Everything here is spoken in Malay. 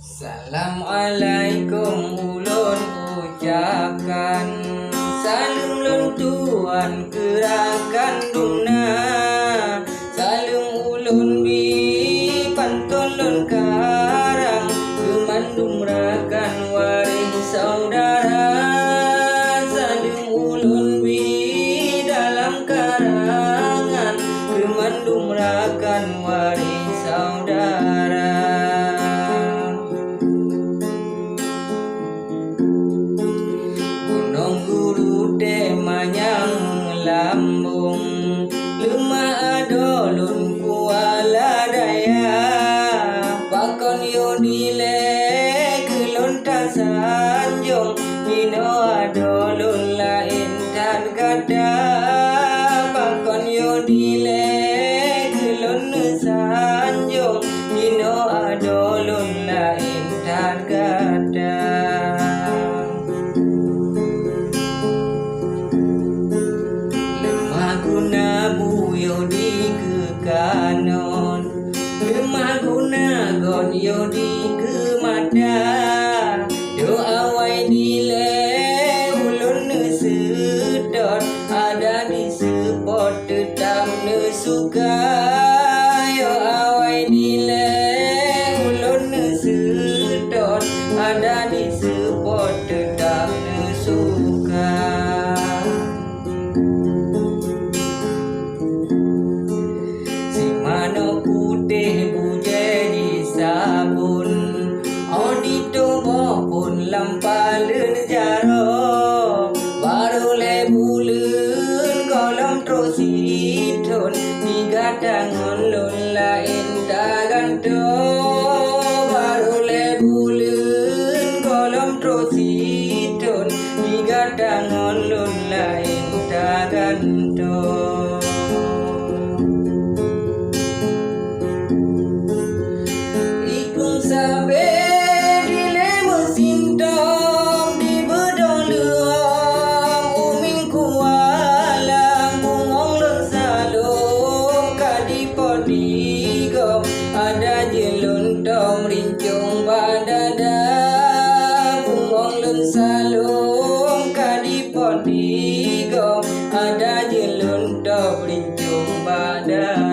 Assalamualaikum ulun ucapkan, salam lun tuan gerakan dumna, salam ulun bi Panton lun karang, kemandung rakan waring saudara, salam ulun bi dalam karangan, kemandung rakan waring saudara. Manyang lambung lemah adolun kuala daya pakon yo dile kelonta sanjung dino adolun lain dan gada pakon yo dile kelon sanjung dino adolun lain dan gada. Buyo di kekanon, lemah guna gon yo di kemada, do awai dile ulun sedot, ada di sepot tetap nesuka, yo awai dile ulun sedot, ada di sepot tetap nesuka. Mano putih buje di sabun, odito bopun lampalun jaro, baru lebulun kolom trositon, tiga tangan lun lain daganto, baru lebulun kolom trositon, tiga tangan lun lain daganto. Sabe dile mesintom di bedong luang uming kualang bungong lun salung kadipot digom ada jelun tom rincung badada bungong lun salung kadipot digom ada jelun tom rincung badada.